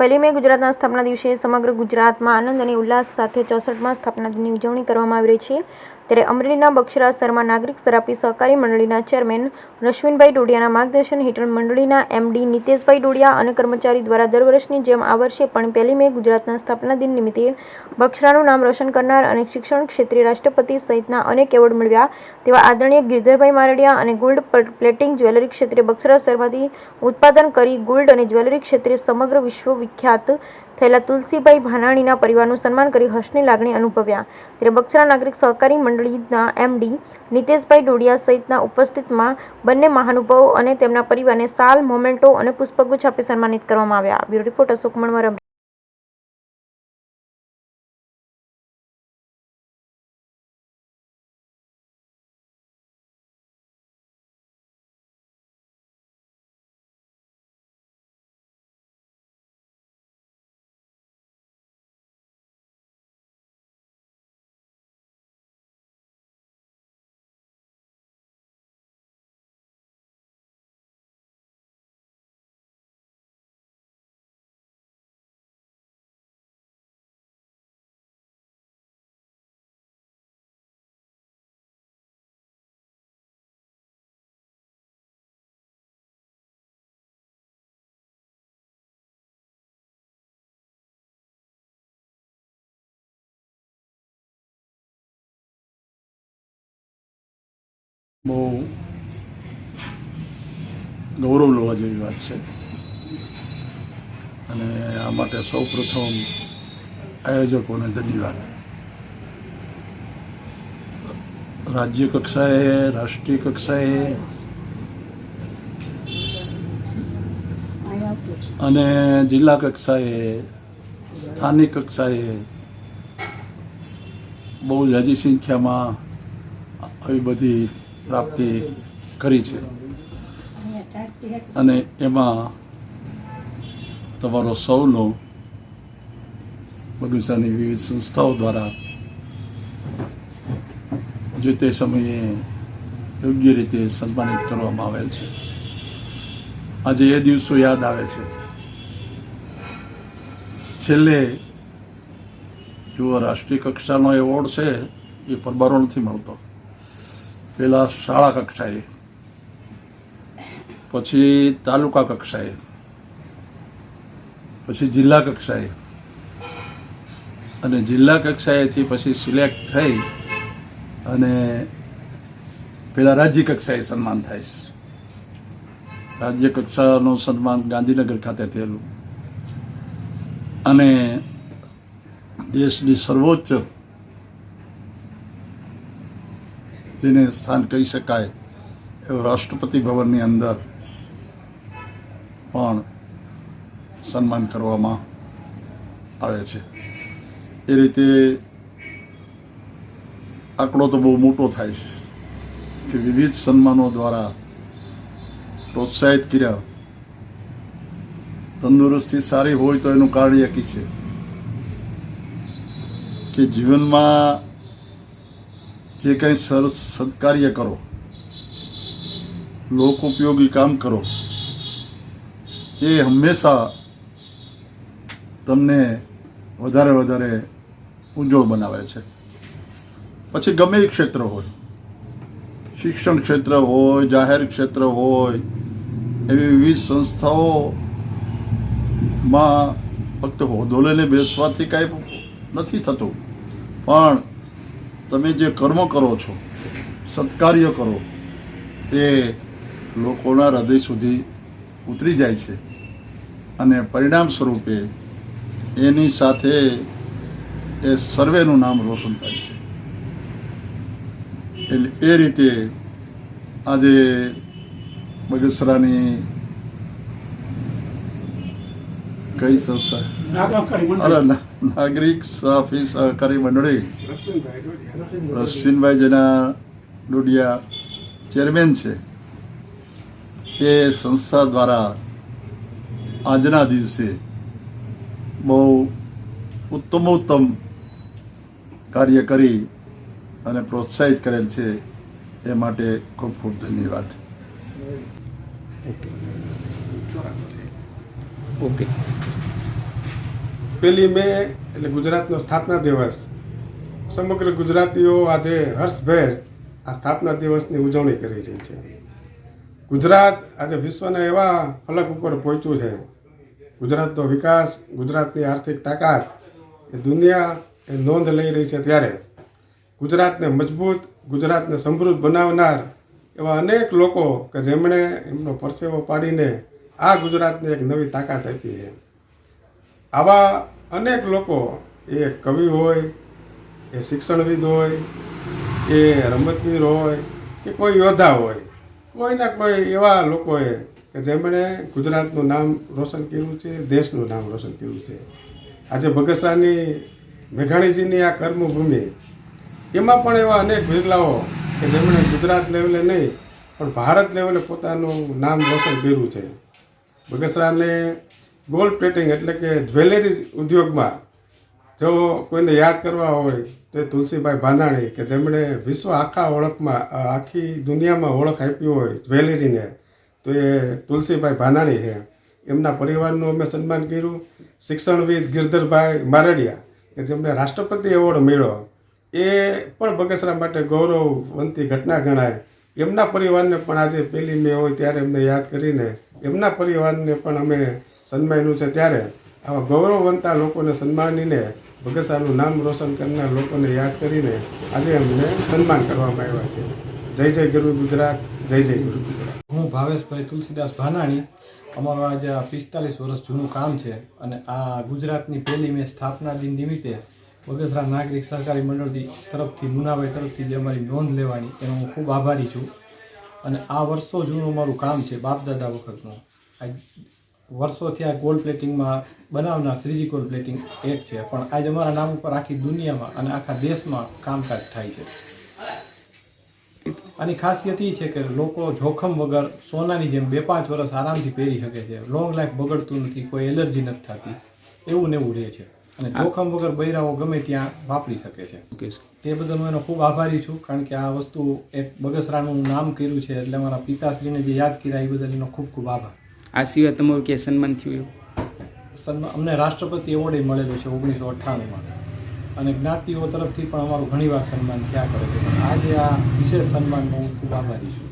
પહેલી મે ગુજરાતના સ્થાપના દિવસે સમગ્ર ગુજરાતમાં આનંદ અને ઉલ્લાસ સાથે 64મા સ્થાપના દિનની ઉજવણી કરવામાં આવી રહી છે. ત્યારે અમરેલીના બગસરાસરમાં નાગરિક સરાફી સહકારી મંડળીના ચેરમેન રશ્વિનભાઈ ડોડિયાના માર્ગદર્શન હેઠળ મંડળીના એમડી નીતેશભાઈ ડોડિયા અને કર્મચારી દ્વારા દર વર્ષની જેમ આ વર્ષે પણ પહેલી મે ગુજરાતના સ્થાપના દિન નિમિત્તે બગસરાનું નામ રોશન કરનાર અને શિક્ષણ ક્ષેત્રે રાષ્ટ્રપતિ સહિતના અનેક એવોર્ડ મેળવ્યા તેવા આદરણીય ગિરધરભાઈ મારડિયા અને ગોલ્ડ પ્લેટિંગ જ્વેલરી ક્ષેત્રે બગસરાસરમાંથી ઉત્પાદન કરી ગોલ્ડ અને જ્વેલરી ક્ષેત્રે સમગ્ર વિશ્વ વિખ્યાત થયેલા તુલસીભાઈ ભાનાણીના પરિવારનું સન્માન કરી હર્ષની લાગણી અનુભવ્યા. ત્યારે બગસરા નાગરિક સહકારી મંડળીના એમડી નીતેશભાઈ ડોડિયા સહિતના ઉપસ્થિતમાં બંને મહાનુભાવો અને તેમના પરિવારને શાલ, મોમેન્ટો અને પુષ્પગુચ્છ આપી સન્માનિત કરવામાં આવ્યા. Bureau report Ashok Manvar. બહુ ગૌરવ લેવા જેવી વાત છે અને આ માટે સૌ પ્રથમ આયોજકોને ધન્યવાદ. રાજ્ય કક્ષાએ, રાષ્ટ્રીય કક્ષાએ અને જિલ્લા કક્ષાએ, સ્થાનિક કક્ષાએ બહુ ઝાઝી સંખ્યામાં આવી બધી પ્રાપ્તિ કરી છે અને એમાં તમારો સૌનો બગીચાની વિવિધ સંસ્થાઓ દ્વારા જે તે સમયે યોગ્ય રીતે સન્માનિત કરવામાં આવેલ છે. આજે એ દિવસો યાદ આવે છે. છેલ્લે જો રાષ્ટ્રીય કક્ષાનો એવોર્ડ છે એ પરબારો નથી મળતો. પહેલાં શાળા કક્ષાએ, પછી તાલુકા કક્ષાએ, પછી જિલ્લા કક્ષાએ અને જિલ્લા કક્ષાએથી પછી સિલેક્ટ થઈ અને પહેલાં રાજ્ય કક્ષાએ સન્માન થાય છે. રાજ્ય કક્ષાનું સન્માન ગાંધીનગર ખાતે થયેલું અને દેશની સર્વોચ્ચ જેને સ્થાન કહી શકાય એવું રાષ્ટ્રપતિ ભવનની અંદર પણ સન્માન કરવામાં આવે છે. એ રીતે આંકડો તો બહુ મોટો થાય છે કે વિવિધ સન્માનો દ્વારા પ્રોત્સાહિત કર્યા. તંદુરસ્તી સારી હોય તો એનું કારણ એક છે કે જીવનમાં જે કંઈ સરસ સત્કાર્ય કરો, લોક ઉપયોગી કામ કરો, એ હંમેશા તમને વધારે વધારે ઉજ્જવળ બનાવે છે. પછી ગમે એ ક્ષેત્ર હોય, શિક્ષણ ક્ષેત્ર હોય, જાહેર ક્ષેત્ર હોય, એવી વિવિધ સંસ્થાઓમાં ફક્ત હોદ્દો લઈને બેસવાથી કાંઈ નથી થતું, પણ તમે જે કર્મ કરો છો, સત્કાર્ય કરો, એ લોકોના હૃદય સુધી ઉતરી જાય છે અને પરિણામ સ્વરૂપે એની સાથે એ સર્વેનું નામ રોશન થાય છે. એટલે એ રીતે આજે બગસરાની કઈ સંસ્થા નાગરિક સરાફી સહકારી મંડળી રશ્વિનભાઈ જેના ડોડિયા ચેરમેન છે, એ સંસ્થા દ્વારા આજના દિવસે બહુ ઉત્તમોત્તમ કાર્ય કરી અને પ્રોત્સાહિત કરેલ છે. એ માટે ખૂબ ખૂબ ધન્યવાદ. ઓકે. 1 મે એટલે ગુજરાતનો સ્થાપના દિવસ. સમગ્ર ગુજરાતીઓ આજે હર્ષભેર આ સ્થાપના દિવસની ઉજવણી કરી રહી છે. ગુજરાત આજે વિશ્વના એવા ફલક ઉપર પહોંચ્યું છે. ગુજરાતનો વિકાસ, ગુજરાતની આર્થિક તાકાત એ દુનિયા એ નોંધ લઈ રહી છે. ત્યારે ગુજરાતને મજબૂત, ગુજરાતને સમૃદ્ધ બનાવનાર એવા અનેક લોકો કે જેમણે એમનો પરસેવો પાડીને આ ગુજરાતને એક નવી તાકાત આપી છે. આવા અનેક લોકો, એ કવિ હોય, એ શિક્ષણવિદ હોય, એ રમતવીર હોય કે કોઈ યોદ્ધા હોય, કોઈના કોઈ એવા લોકોએ કે જેમણે ગુજરાતનું નામ રોશન કર્યું છે, દેશનું નામ રોશન કર્યું છે. આજે બગસરાની મેઘાણીજીની આ કર્મભૂમિ, એમાં પણ એવા અનેક વિરલાઓ કે જેમણે ગુજરાત લેવલે નહીં પણ ભારત લેવલે પોતાનું નામ રોશન કર્યું છે. બગસરાને ગોલ્ડ પ્લેટિંગ એટલે કે જ્વેલરી ઉદ્યોગમાં જો કોઈને યાદ કરવા હોય તો એ તુલસીભાઈ ભાંધાણી કે જેમણે વિશ્વ આખી દુનિયામાં ઓળખ આપી હોય જ્વેલરીને, તો એ તુલસીભાઈ ભાંધાણી છે. એમના પરિવારનું અમે સન્માન કર્યું. શિક્ષણવિદ ગિરધરભાઈ મારડિયા કે જેમને રાષ્ટ્રપતિ એવોર્ડ મળ્યો, એ પણ બગસરા માટે ગૌરવવંતી ઘટના ગણાય. એમના પરિવારને પણ આજે 1 મે હોય ત્યારે એમને યાદ કરીને એમના પરિવારને પણ અમે સન્માન્યું છે. ત્યારે આવા ગૌરવવંતા લોકોને સન્માનીને બગસરાનું નામ રોશન કરનાર લોકોને યાદ કરીને આજે અમને સન્માન કરવામાં આવ્યા છે. જય જય ગુરુ ગુજરાત, જય જય ગુરુ ગુજરાત. હું ભાવેશભાઈ તુલસીદાસ ભાનાણી. અમારું આજે 45 વર્ષ જૂનું કામ છે અને આ ગુજરાતની 1 મે સ્થાપના દિન નિમિત્તે બગસરા નાગરિક સહકારી મંડળ તરફથી, મુનાભાઈ તરફથી જે અમારી નોંધ લેવાની એનો હું ખૂબ આભારી છું. અને આ વર્ષો જૂનું અમારું કામ છે, બાપદાદા વખતનું. આ વર્ષોથી આ ગોલ્ડ પ્લેટિંગમાં બનાવનાર શ્રીજી ગોલ્ડ પ્લેટિંગ એક છે, પણ આજે અમારા નામ ઉપર આખી દુનિયામાં અને આખા દેશમાં કામકાજ થાય છે. આની ખાસિયત એ છે કે લોકો જોખમ વગર સોનાની જેમ 2-5 વર્ષ આરામથી પહેરી શકે છે. લોંગ લાઈફ બગડતું નથી, કોઈ એલર્જી નથી થતી, એવું ને એવું રહે છે. અને જોખમ વગર બૈરાઓ ગમે ત્યાં વાપરી શકે છે. તે બદલ હું એનો ખૂબ આભારી છું, કારણ કે આ વસ્તુ એક બગસરાનું નામ કર્યું છે એટલે અમારા પિતાશ્રીને જે યાદ કર્યા એ બદલ એનો ખૂબ ખૂબ આભાર. આ સિવાય તમારું કે સન્માન થયું? અમને રાષ્ટ્રપતિ એવોર્ડ મળેલો છે 1998માં, અને જ્ઞાતિઓ તરફથી પણ અમારું ઘણીવાર સન્માન થયા કરે છે. પણ આજે આ વિશેષ સન્માનનો હું ખૂબ આભારી છું.